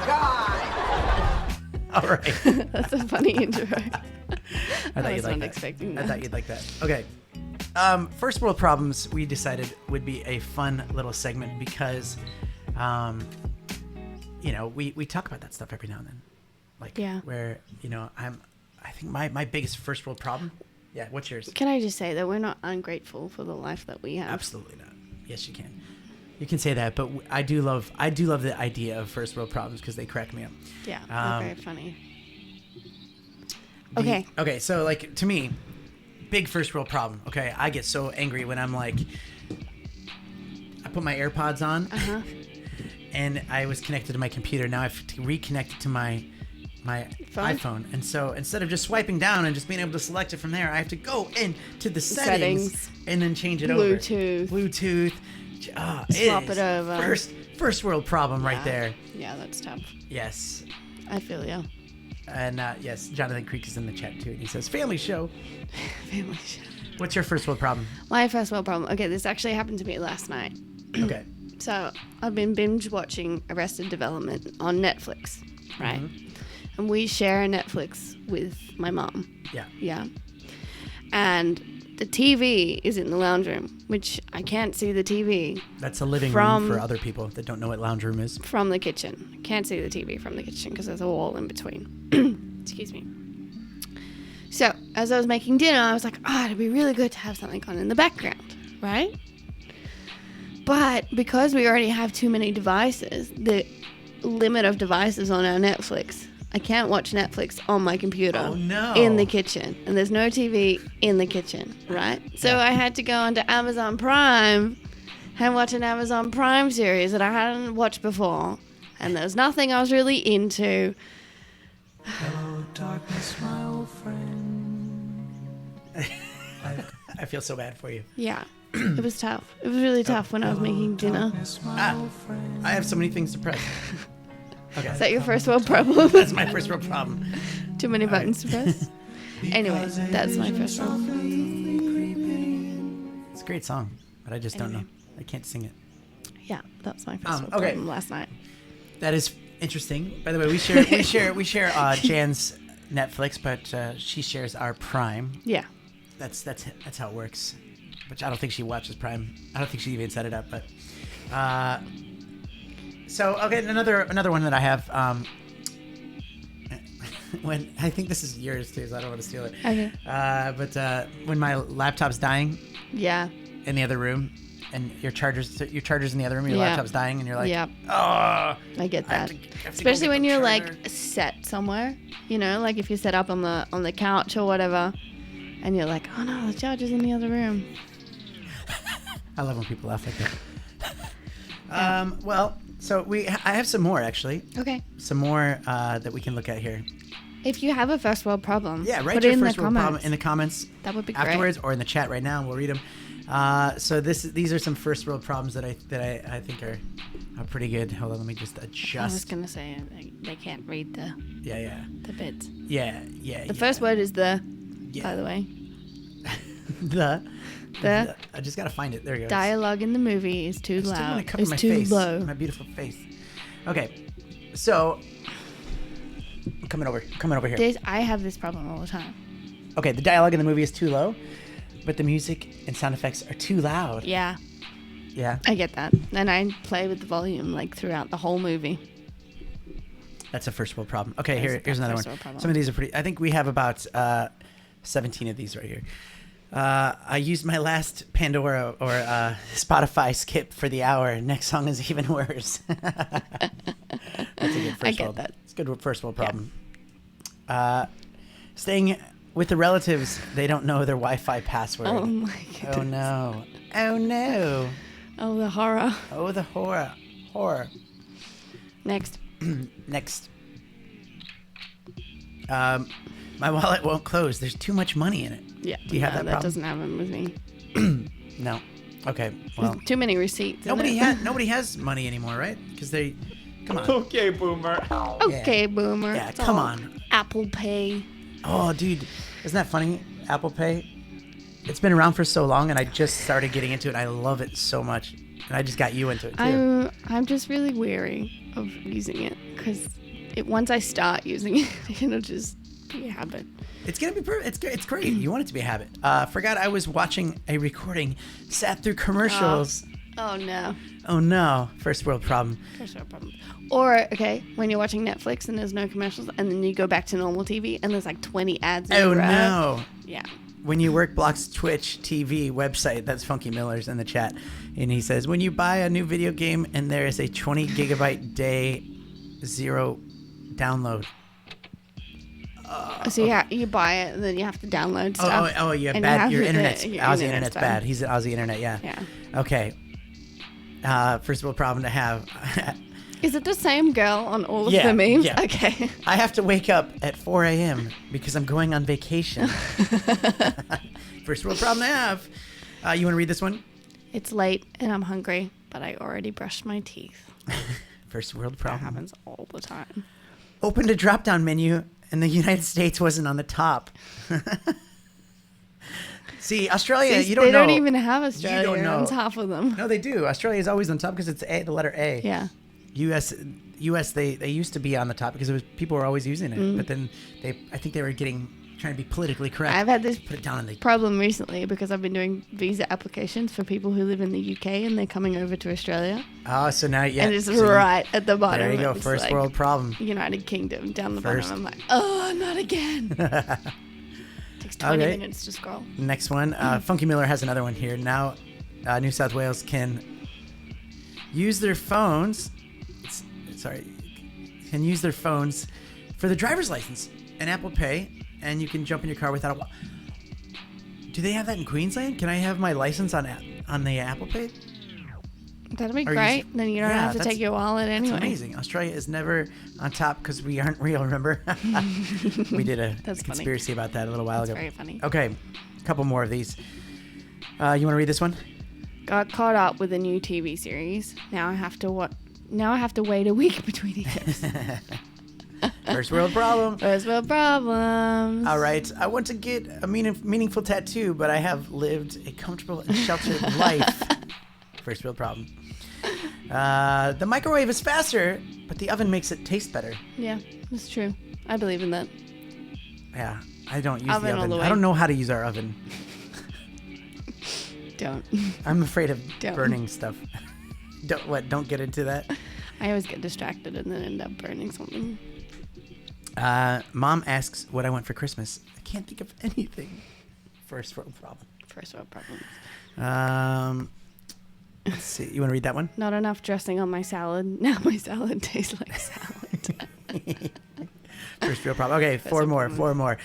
God! All right. That's a funny intro. I was not expecting that. I thought you'd like that. Okay. First world problems, we decided would be a fun little segment because, we talk about that stuff every now and then. Where, I think my biggest first world problem. Yeah, what's yours? Can I just say that we're not ungrateful for the life that we have? Absolutely not. Yes, you can. You can say that, but I do love the idea of first world problems because they crack me up. Yeah, they're very funny. Okay, so to me, big first world problem. Okay, I get so angry when I'm like, I put my AirPods on, and I was connected to my computer. Now I have to reconnect it to my iPhone, and so instead of just swiping down and just being able to select it from there, I have to go into the settings and then change it over. Bluetooth. Swap it over. First world problem right there. Yeah, that's tough. Yes. I feel you. And yes, Jonathan Creek is in the chat too, and he says, "Family show." Family show. What's your first world problem? My first world problem. Okay, this actually happened to me last night. Okay. So I've been binge watching Arrested Development on Netflix, right? Mm-hmm. And we share a Netflix with my mom. Yeah. Yeah. And the TV is in the lounge room, which I can't see the TV. That's a living room for other people that don't know what lounge room is. From the kitchen. I can't see the TV from the kitchen because there's a wall in between. Excuse me. So, as I was making dinner, I was like, it'd be really good to have something on in the background, right? But because we already have too many devices, the limit of devices on our Netflix, I can't watch Netflix on my computer Oh, no. in the kitchen. And there's no TV in the kitchen, right? So I had to go onto Amazon Prime and watch an Amazon Prime series that I hadn't watched before. And there was nothing I was really into. Hello, darkness, my old friend. I feel so bad for you. Yeah, it was tough. It was really tough when I was making dinner. Darkness, my old friend. I have so many things to press. Okay. Is that your first world problem? That's my first world problem. Too many buttons to press? Anyway, that's my first world. It's a great song, but I just don't know. I can't sing it. Yeah, that's my first world okay. problem last night. That is interesting. By the way, we share Jan's Netflix, but she shares our Prime. Yeah. That's how it works. Which I don't think she watches Prime. I don't think she even set it up. But so okay, another one that I have. When I think this is yours too, so I don't want to steal it. Okay. But when my laptop's dying Yeah. in the other room, and your charger's in the other room, your Yeah. laptop's dying, and you're like, Yeah. oh, I get I have that. to go Especially get when the you're charger. like set somewhere, you know, like if you're set up on the couch or whatever, and you're like, oh no, the charger's in the other room. I love when people laugh like that. Well, so I have some more actually. Okay. Some more that we can look at here. If you have a first world problem, Yeah, write put your it in first the world comments. problem in the comments That would be afterwards, great. or in the chat right now, and we'll read them. So these are some first world problems that I think are pretty good. Hold on, let me just I was adjust. gonna say they can't read the Yeah. bits. The The first word is the. Yeah. By the way, the the I just gotta find it. There it goes. dialogue in the movie is too I still want loud. to cover It's my too face, low. my beautiful face. Okay, so I'm coming over here. I have this problem all the time. Okay, the dialogue in the movie is too low, but the music and sound effects are too loud. Yeah, Yeah, I get that. And I play with the volume like throughout the whole movie. that's a first world problem. Okay, That's here's a another first one. world problem. Some of these are pretty. I think we have about 17 of these right here. I used my last Pandora or Spotify skip for the hour. Next song is even worse. That's a good first I get world. that. It's a good first world problem. Staying with the relatives, they don't know their Wi-Fi password. Oh my goodness. Oh no. Oh no. Oh, the horror. Oh, the horror. Next. Next. My wallet won't close. There's too much money in it. Yeah. Do you have no, that that problem? doesn't happen with me. No. Okay. Well, Too many receipts. nobody has money anymore, right? Because they, come on. Okay, boomer. Okay, boomer. Yeah, It's come all on. Apple Pay. Oh, dude, isn't that funny? Apple Pay. It's been around for so long, and I just started getting into it. I love it so much, and I just got you into it too. I'm just really wary of using it because once I start using it, it'll just be a habit. It's gonna be perfect. It's great. You want it to be a habit. Forgot I was watching a recording. Sat through commercials. Oh no. Oh no, first world problem. First world problem. Or, okay, when you're watching Netflix and there's no commercials, and then you go back to normal TV and there's like 20 ads in Oh a row. no. Yeah. When you work blocks Twitch TV website, that's Funky Miller's in the chat, and he says when you buy a new video game and there is a 20 gigabyte day zero download. So yeah, you buy it and then you have to download stuff. Oh, you have and bad. Your to- internet's your Aussie internet's bad. bad. He's an Aussie internet. Yeah. Yeah. Okay. First world problem to have. Is it the same girl on all of Yeah, the memes? yeah. Okay. I have to wake up at 4 a.m. because I'm going on vacation. First world problem to have. You want to read this one? It's late and I'm hungry, but I already brushed my teeth. First world That problem. happens all the time. Opened a drop-down menu and the United States wasn't on the top. See, Australia, See, you don't they know. don't even have Australia don't know. on top of them. No, they do. Australia is always on top because it's the letter A. Yeah. U.S. They used to be on the top because people were always using it, Mm. but then I think they were trying to be politically correct. I've had this Put it down in the. problem recently because I've been doing visa applications for people who live in the UK and they're coming over to Australia. Oh, so now And it's so right at the bottom. There you go. It's First like world problem. United Kingdom down the First. bottom. I'm like, oh, not again. Takes 20 Okay. minutes to scroll. Next one. Funky Miller has another one here. Now, New South Wales can use their phones. Can use their phones for the driver's license and Apple Pay, and you can jump in your car without a. Do they have that in Queensland? Can I have my license on the Apple Pay? That'd be Or you great. just- Then you don't yeah, have to that's- take your wallet anyway. It's amazing. Australia is never on top because we aren't real, remember? We did a That's funny. conspiracy about that a little while That's ago. very funny. Okay, a couple more of these. You want to read this one? Got caught up with a new TV series. Now I have to wait a week between each. First world problem. First world problems. All right. I want to get a meaningful tattoo, but I have lived a comfortable and sheltered life. First world problem. The microwave is faster, but the oven makes it taste better. Yeah, that's true. I believe in that. Yeah, I don't use Oven the all oven. the way. I don't know how to use our oven. Don't. I'm afraid of Don't. burning stuff. Don't get into that. I always get distracted and then end up burning something. Mom asks what I want for Christmas. I can't think of anything. First world problem. First world problems. Let's see. You want to read that one? Not enough dressing on my salad. Now my salad tastes like salad. First real problem. Okay, four world more.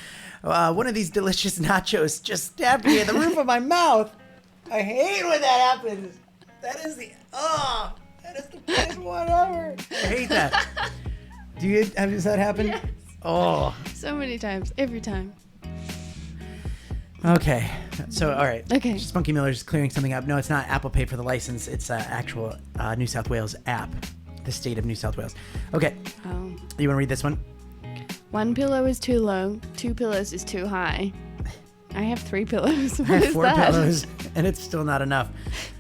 One of these delicious nachos just stabbed me in the roof of my mouth. I hate when that happens. That is the best one ever. I hate that. Does that happen? Yes. Oh. So many times. Every time. Okay. So, all right. Okay. Spunky Miller's clearing something up. No, it's not Apple Pay for the license. It's actual New South Wales app. The state of New South Wales. Okay. Oh. You want to read this one? One pillow is too low. 2 pillows is too high. I have 3 pillows. What I have is 4 that? pillows, and it's still not enough.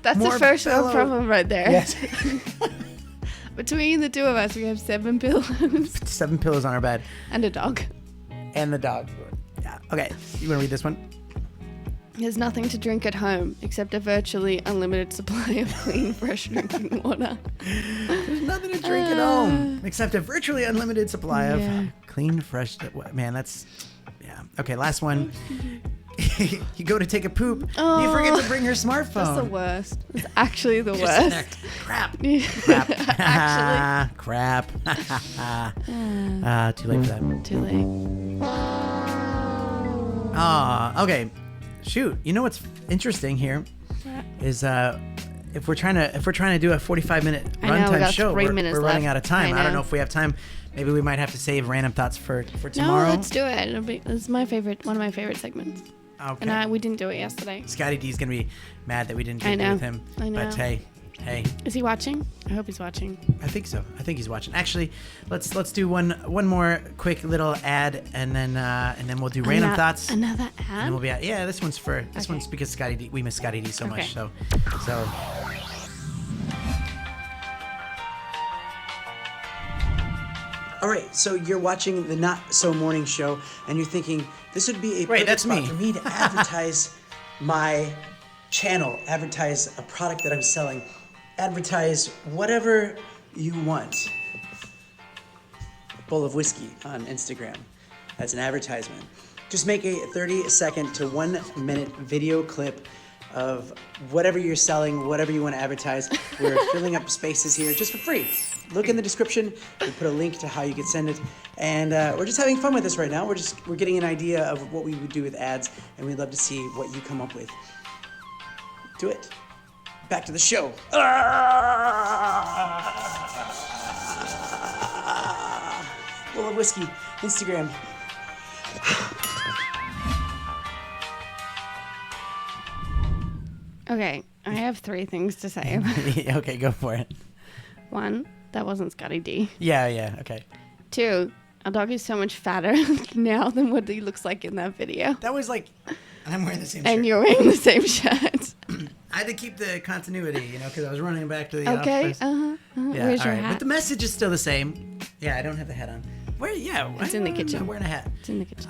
That's More the first world pillow- problem right there. Yes. Between the two of us, we have 7 pillows 7 pillows on our bed. and a dog. And the dog. Yeah. Okay. You want to read this one? There's nothing to drink at home except a virtually unlimited supply of clean, fresh drinking water. There's nothing to drink at home except a virtually unlimited supply of Yeah. clean, fresh. Man, that's. Yeah. Okay. Last one. You go to take a poop. You Oh. forget to bring your smartphone. That's the worst. It's actually the You're sitting worst. there, Crap. Actually. Crap. Too late for that. Too late. Okay. Shoot. You know what's interesting here is if we're trying to do a 45-minute I know, we runtime got show, 3 we're minutes running left. out of time. I I don't know. know if we have time. Maybe we might have to save random thoughts for No, tomorrow. let's do it. It's my favorite, one of my favorite segments. Okay. And we didn't do it yesterday. Scotty D's gonna be mad that we didn't do I it know. with him. I know. But hey, Is he watching? I hope he's watching. I think so. I think he's watching. Actually, let's do one more quick little ad, and then we'll do random thoughts. Another ad? And we'll be out. Yeah, this one's Okay. because Scotty D. We miss Scotty D so Okay. much. So. All right, so you're watching the Not So Morning Show, and you're thinking this would be a perfect that's spot me. Oh, for me to advertise my channel, advertise a product that I'm selling, advertise whatever you want. A bowl of whiskey on Instagram. That's an advertisement. Just make a 30-second to 1 minute video clip of whatever you're selling, whatever you want to advertise. We're filling up spaces here just for free. Look in the description. We put a link to how you can send it, and we're just having fun with this right now. We're getting an idea of what we would do with ads, and we'd love to see what you come up with. Do it. Back to the show. Bowl of whiskey, Instagram. Okay, I have 3 things to say about it. Okay, go for it. 1, that wasn't Scotty D. Yeah, okay. 2, our dog is so much fatter now than what he looks like in that video. That was like, and I'm wearing the same And shirt. you're wearing the same shirt. I had to keep the continuity, because I was running back to the Okay, office. Yeah, all Where's your right. hat? But the message is still the same. Yeah, I don't have the hat on. Where? Yeah, It's in the kitchen. I'm wearing a hat. It's in the kitchen.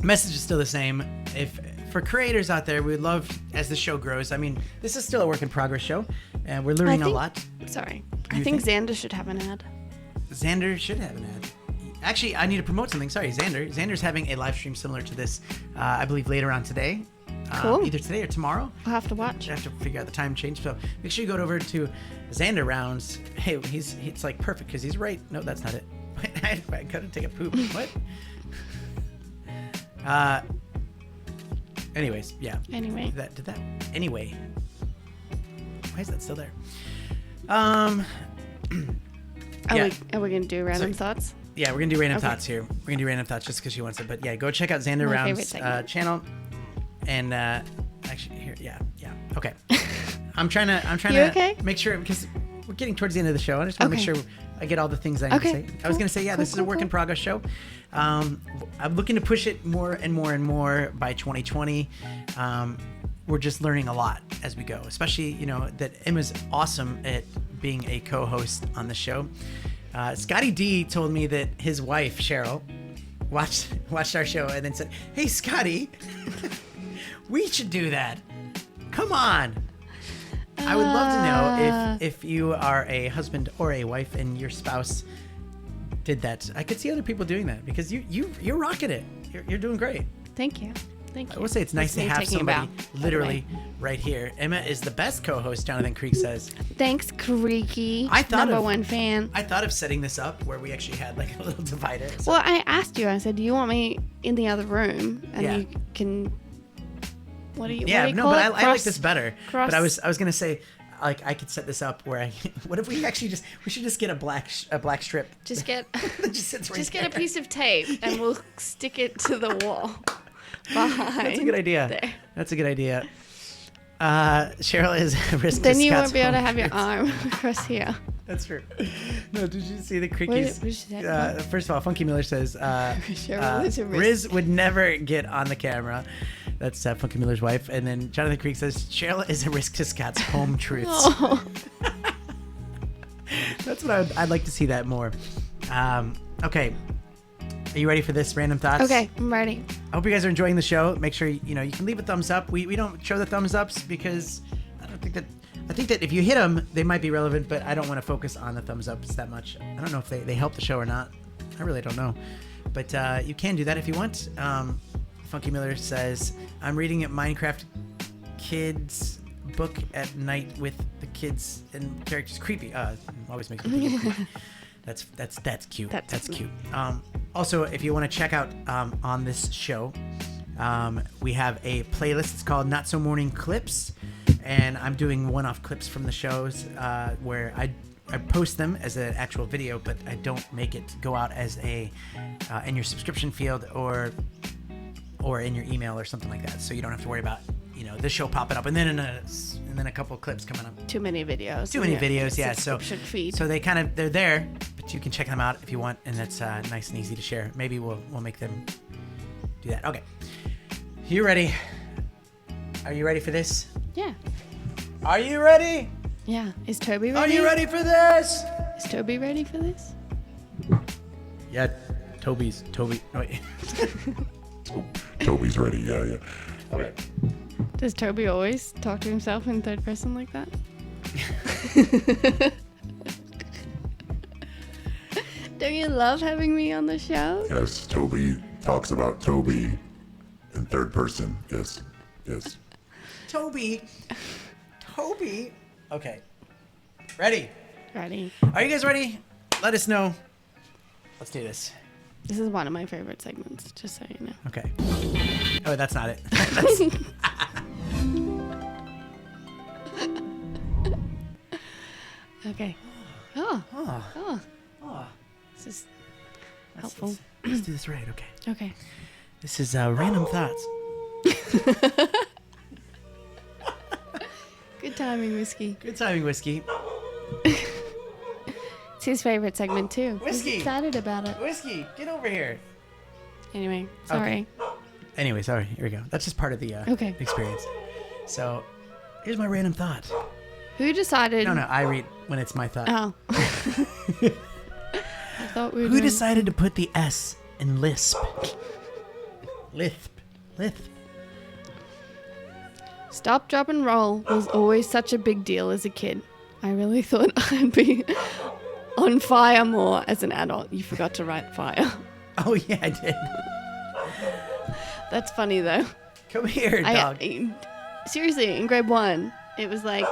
Message is still the same. If for creators out there, we would love as the show grows. I mean, this is still a work in progress show, and we're learning a lot. Sorry. You I think Xander should have an ad. Xander should have an ad. Actually, I need to promote something. Sorry, Xander's having a live stream similar to this, I believe later on today. Cool. either today or tomorrow. I'll have to watch. I have to figure out the time change. So make sure you go over to Xander Rounds. Hey, it's like perfect because he's right. No, that's not it. I gotta take a poop. What? Anyways, yeah. Anyway. Did that. Anyway. Why is that still there? Are Yeah. we going to do random So- thoughts? Yeah, we're gonna do random Okay. thoughts here. We're gonna do random thoughts just because she wants it. But yeah, go check out Xander My Round's favorite segment. channel. And actually, here, yeah. Okay. I'm trying You to okay? make sure because we're getting towards the end of the show. I just want to Okay. make sure I get all the things I need Okay, to say. I was cool, gonna say, yeah, cool, this is a cool, work in cool. progress show. I'm looking to push it more and more and more by 2020. We're just learning a lot as we go, especially that Emma's awesome at being a co-host on the show. Scotty D told me that his wife Cheryl watched our show and then said, "Hey Scotty, we should do that. Come on." I would love to know if you are a husband or a wife and your spouse did that. I could see other people doing that because you're rocking it. You're doing great. Thank you. Thank you. I will say it's nice That's to me have taking a somebody bow, by the literally right here. Emma is the best co-host, Jonathan Creek says. Thanks, Creaky. I thought number of- one fan. I thought of setting this up where we actually had like a little divider. So Well, I asked you. I said, "Do you want me in the other room?" And Yeah. you can. What do you? yeah, what do you no, call but it? I like Cross- this better. cross- But I was gonna say, like, I could set this up where what if we actually we should just get a black strip. Just get. that just sits right Just get a there. piece of tape and we'll stick it to the wall. Behind. That's a good idea. There. That's a good idea. Cheryl is a risk. Then to you Scott's won't be able to home have your truths. arm across here. That's true. No, did you see the What creakies? did she say? First of all, Funky Miller says Cheryl is a risk. Riz would never get on the camera. That's Funky Miller's wife. And then Jonathan Creek says Cheryl is a risk to Scott's home truths. Oh. That's what I'd like to see that more. Okay. Are you ready for this random thoughts? Okay, I'm ready. I hope you guys are enjoying the show. Make sure you can leave a thumbs up. We don't show the thumbs ups because I think that if you hit them, they might be relevant, but I don't want to focus on the thumbs ups that much. I don't know if they help the show or not. I really don't know. But you can do that if you want. Funky Miller says, I'm reading a Minecraft kids book at night with the kids and characters. Creepy. Always makes me think of creepy. That's cute. That's cute. Also, if you want to check out on this show, we have a playlist. It's called Not So Morning Clips, and I'm doing one-off clips from the shows where I post them as an actual video, but I don't make it go out as a in your subscription field or in your email or something like that. So you don't have to worry about this show popping up and then a couple of clips coming up. Too many videos. Too many videos, yeah. So Subscription feed. so they're there, but you can check them out if you want, and that's nice and easy to share. Maybe we'll make them do that. Okay, you ready? Are you ready for this? Yeah. Are you ready? Yeah. Is Toby ready? Are you ready for this? Is Toby ready for this? Yeah, Toby. Wait. Toby's ready. Yeah. Okay. Does Toby always talk to himself in third person like that? Don't you love having me on the show? Yes, Toby talks about Toby in third person. Yes. Toby. Okay. Ready? Ready. Are you guys ready? Let us know. Let's do this. This is one of my favorite segments, just so you know. Okay. Oh, that's not it. That's- Okay. Oh. This is helpful. Let's do this right. Okay. Okay. This is random thoughts. Good timing, Whiskey. Good timing, Whiskey. It's his favorite segment, too. Whiskey. He's excited about it. Whiskey, get over here. Anyway, sorry. Anyway, sorry. Here we go. That's just part of the Okay. experience. So, here's my random thought. Who decided? No, I read when it's my thought. Oh. I thought we were Who doing- decided to put the S in lisp? Lisp. Stop, drop, and roll was always such a big deal as a kid. I really thought I'd be on fire more as an adult. You forgot to write fire. Oh, yeah, I did. That's funny, though. Come here, dog. Seriously, in grade 1, it was like,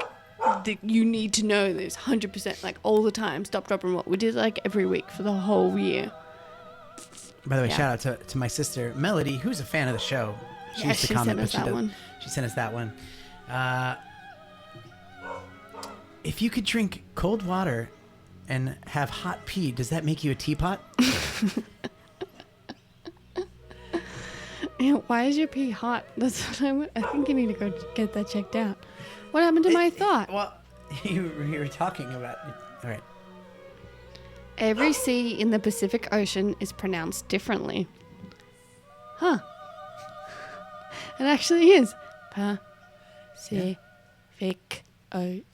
you need to know this 100%, like all the time. Stop, drop, and roll. We did like every week for the whole year. By the way, Yeah. shout out to my sister Melody, who's a fan of the show. She Yeah, used to she comment, sent us but that one. She sent us that one. If you could drink cold water and have hot pee, does that make you a teapot? Yeah, why is your pee hot? That's what I think you need to go get that checked out. What happened to my thought? Well, you were talking about. All right. Every sea in the Pacific Ocean is pronounced differently. Huh. It actually is. Pacific Ocean.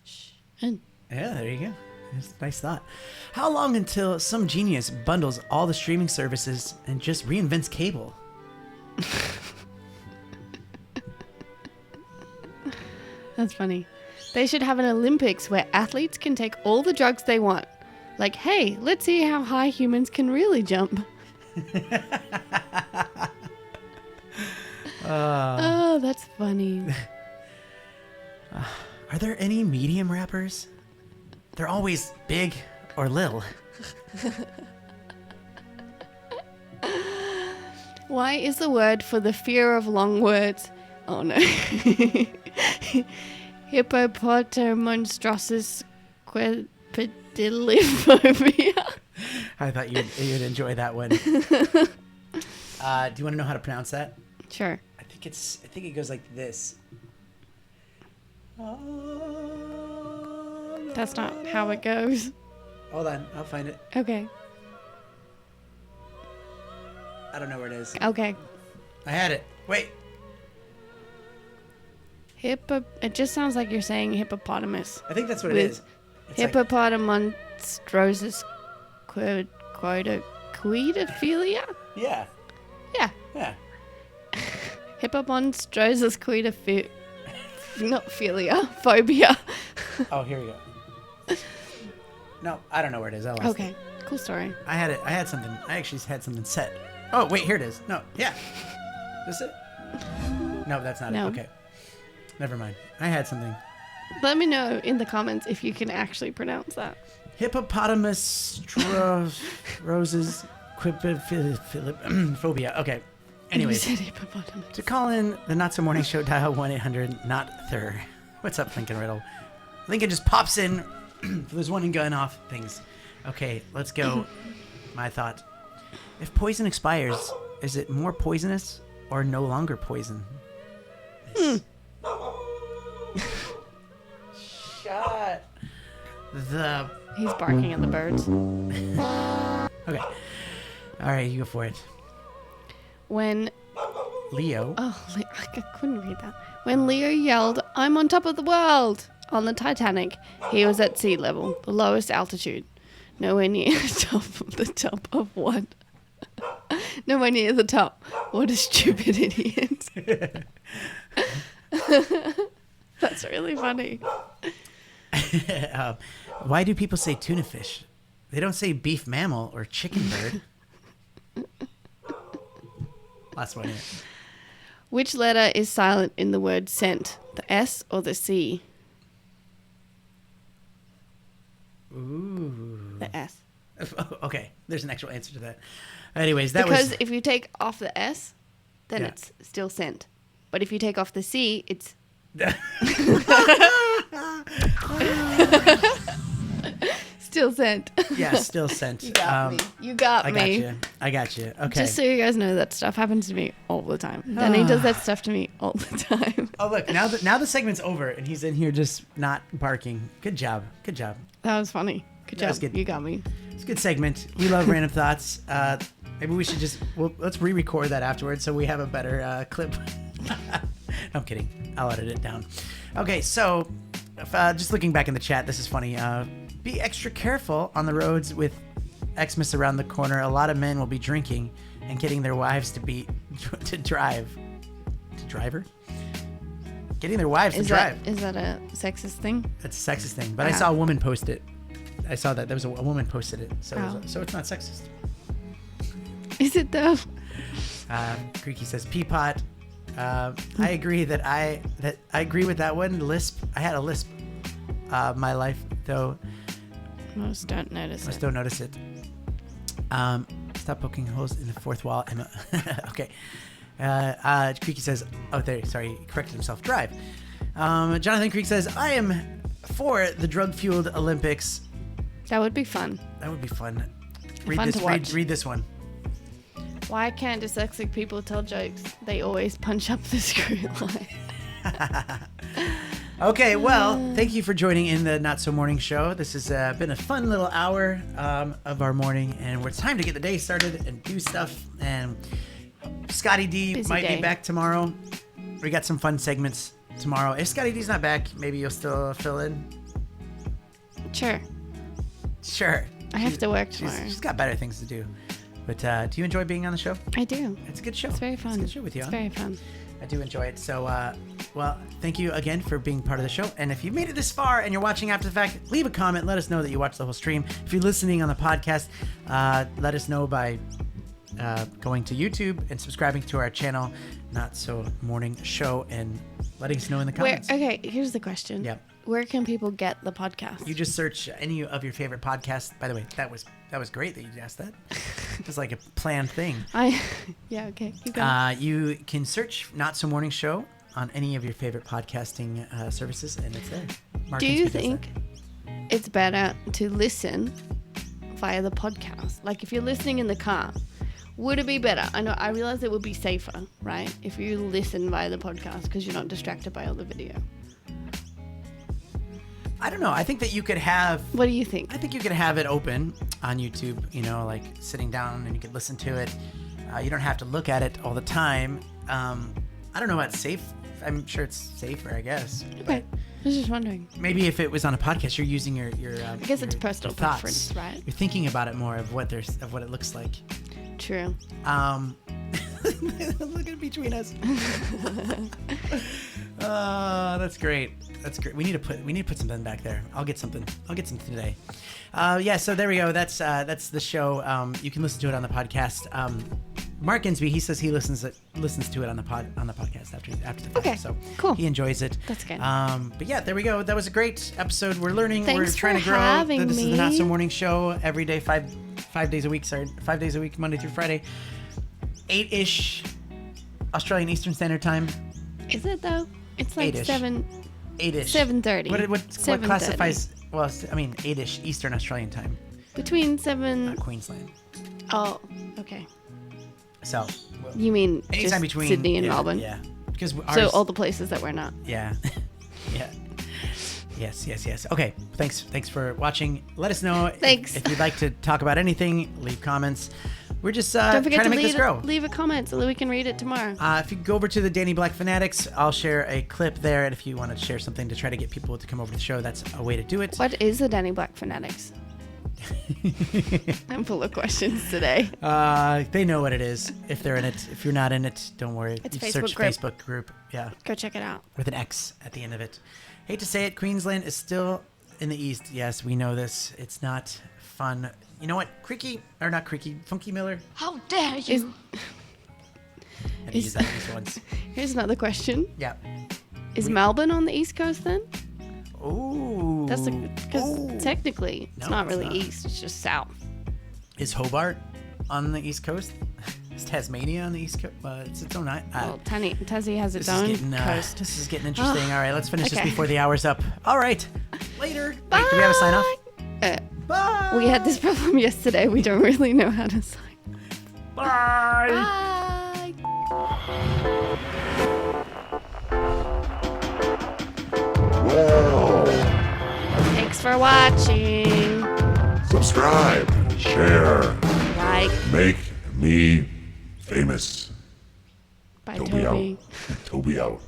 Yeah, there you go. That's a nice thought. How long until some genius bundles all the streaming services and just reinvents cable? That's funny. They should have an Olympics where athletes can take all the drugs they want. Like, hey, let's see how high humans can really jump. Oh, that's funny. Are there any medium rappers? They're always big or lil. Why is the word for the fear of long words? Oh no. Hippopotamonstrossus quadrilophobia. I thought you'd enjoy that one. Do you want to know how to pronounce that? Sure. I think it goes like this. That's not how it goes. Hold on, I'll find it. Okay. I don't know where it is. Okay. I had it. Wait. It just sounds like you're saying hippopotamus. I think that's what it With is. It's like- Hippopotamonstrosis quidophilia? yeah. Yeah. Yeah. Hippopotamonstrosis not philia, phobia. Oh, here we go. No, I don't know where it is. I lost Okay. it. Cool story. I had it. I had something. I actually had something set. Oh, wait, here it is. No, yeah. This it? No, that's not No. it. Okay. Never mind. I had something. Let me know in the comments if you can actually pronounce that. Hippopotamus roses phobia. Okay. Anyways, You said hippopotamus. to call in the Not So Morning Show, dial 1-800-NOT-THER. What's up, Lincoln Riddle? Lincoln just pops in for those one and gun off things. Okay, let's go. My thought. If poison expires, is it more poisonous or no longer poison? Shut the... He's barking at the birds. Okay. All right, you go for it. When Leo. I couldn't read that. When Leo yelled, "I'm on top of the world!" on the Titanic, he was at sea level, the lowest altitude. Nowhere near the top of what? Nowhere near the top. What a stupid idiot. That's really funny. Why do people say tuna fish? They don't say beef mammal or chicken bird. Last one here. Which letter is silent in the word scent? The S or the C? Ooh. The S. Okay, there's an actual answer to that. Anyways, that Because was... if you take off the S, then Yeah. it's still scent. But if you take off the C, it's... still scent. Yeah, still sent. You got me. You got I me. got you. I got you. Okay. Just so you guys know, that stuff happens to me all the time. Danny does that stuff to me all the time. Oh, look, now the segment's over and he's in here just not barking. Good job. Good job. That was funny. Good That was job. good. You got me. It's a good segment. We love random thoughts. Maybe we should let's re-record that afterwards so we have a better clip. I'm kidding. I'll edit it down. Okay, so just looking back in the chat, this is funny. Be extra careful on the roads with Xmas around the corner. A lot of men will be drinking and getting their wives to drive. To driver? Getting their wives to drive. Is that a sexist thing? That's a sexist thing. But I Yeah. saw a woman post it. I saw that. There was a woman posted it. So, Oh. so it's not sexist. Is it though? Creaky says Peapot. I agree that I agree with that one. Lisp. I had a lisp. My life though. Most don't notice Most it. don't notice it. Stop poking holes in the fourth wall, Emma. Okay. Creaky says, oh, there. Sorry, he corrected himself. Drive. Jonathan Creek says, I am for the drug-fueled Olympics. That would be fun. That would be fun. Fun to watch. Read this one. Why can't dyslexic people tell jokes? They always punch up the screw line. Okay, well, thank you for joining in the Not So Morning Show. This has been a fun little hour of our morning, and it's time to get the day started and do stuff. And Scotty D Busy might day. be back tomorrow. We got some fun segments tomorrow. If Scotty D's not back, maybe you'll still fill in. Sure. Sure. I have to work tomorrow. She's got better things to do. But do you enjoy being on the show? I do. It's a good show. It's very fun. It's a good show with you It's on. very fun. I do enjoy it. So, well, thank you again for being part of the show. And if you made it this far and you're watching after the fact, leave a comment. Let us know that you watched the whole stream. If you're listening on the podcast, let us know by going to YouTube and subscribing to our channel, Not So Morning Show, and letting us know in the comments. Okay, here's the question. Yep. Where can people get the podcast? You just search any of your favorite podcasts. By the way, that was great that you asked that. It was like a planned thing. Yeah, okay. Keep going. You can search Not So Morning Show on any of your favorite podcasting services, and it's there. Mark Do and you Speed does think it's better to listen via the podcast? Like if you're listening in the car, would it be better? I realize it would be safer, right? If you listen via the podcast because you're not distracted by all the video. that? I don't know. I think that you could have. What do you think? I think you could have it open on YouTube. You know, like sitting down and you could listen to it. You don't have to look at it all the time. I don't know about safe. I'm sure it's safer, I guess. Okay. I was just wondering. Maybe if it was on a podcast, you're using your. I guess it's your personal thoughts. preference, right? You're thinking about it more of what it looks like. True. Look at between us. That's great. That's great. We need to put something back there. I'll get something today. Yeah. So there we go. That's the show. You can listen to it on the podcast. Mark Insby, he says he listens to it on the podcast after the fact. Okay, So cool. He enjoys it. That's good. But yeah, there we go. That was a great episode. We're learning. Thanks We're trying for to grow. having This is the me. Not So Morning Show every day, 5 days a week. Sorry, 5 days a week, Monday through Friday, 8-ish Australian Eastern Standard Time. Is it though? It's like 8-ish. 7:30. 8-ish. What 7:30. classifies? Well, 8-ish Eastern Australian Time, Between 7. not Queensland. Oh, okay. So You mean anytime just between Sydney and Melbourne? Yeah, because So all the places that we're not. Yeah. Yeah. Yes. Okay. Thanks for watching. Let us know Thanks. if you'd like to talk about anything. Leave comments. We're just Don't trying forget to to make this grow. leave a comment so that we can read it tomorrow. If you go over to the Danny Black Fanatics, I'll share a clip there. And if you want to share something to try to get people to come over to the show, that's a way to do it. What is the Danny Black Fanatics? I'm full of questions today. They know what it is if they're in it. If you're not in it, don't worry. It's You Facebook search group. Facebook group. Yeah, Go check it out. with an X at the end of it. Hate to say it, Queensland is still in the East. Yes, we know this. It's not fun. You know what? Funky Miller. How dare you? I use that these ones. Here's another question. Yeah. Is Melbourne on the East Coast then? Ooh. That's because technically it's No, not it's really not. east. It's just south. Is Hobart on the East Coast? Is Tasmania on the East Coast? It's its own. Well, Tassie has its This is own getting coast. this is getting interesting. All right, let's finish this Okay. before the hour's up. All right, later. Bye. Wait, do we have a sign off? Bye. Bye. We had this problem yesterday. We don't really know how to sign. Bye. Bye. Well, Thanks for watching. subscribe, share, Like make me famous. by Toby Toby. out. Toby out.